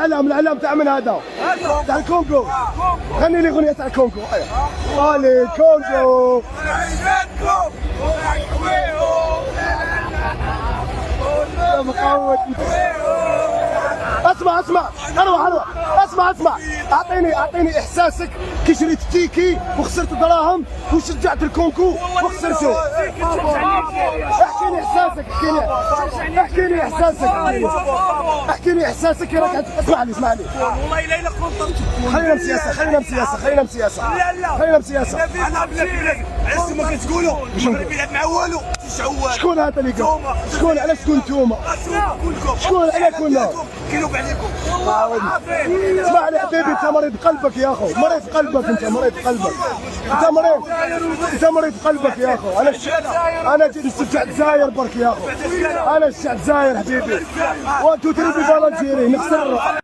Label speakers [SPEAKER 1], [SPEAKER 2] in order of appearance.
[SPEAKER 1] الاعلام تاع من هذا؟ تاع الكونغو. غني لي اغنيه تاع الكونغو. الي كونغو. اسمع اروح اسمع اعطيني احساسك كي شريت تيكي وخسرت دراهم وشجعت الكونغو وخسرته. احكي لي احساسك كي راك اسمعني
[SPEAKER 2] والله الا كنت
[SPEAKER 1] خلينا بسياسه
[SPEAKER 2] انا بلاد عرفتوا ما كتقولوا المغرب يلعب مع والو تشعوال.
[SPEAKER 1] شكون هذا اللي قال؟ شكون علاش تكون نتوما؟ شكون انا كنا
[SPEAKER 2] كيلوب عليكم.
[SPEAKER 1] اسمع لي حبيبي، انت مريض قلبك يا اخو، مريض قلبك انت مريض قلبك يا اخو. انا جيت نشجع الجزائر برك يا اخو، انا نشجع الجزائر حبيبي. 1 2 3 بالجيري نخسر.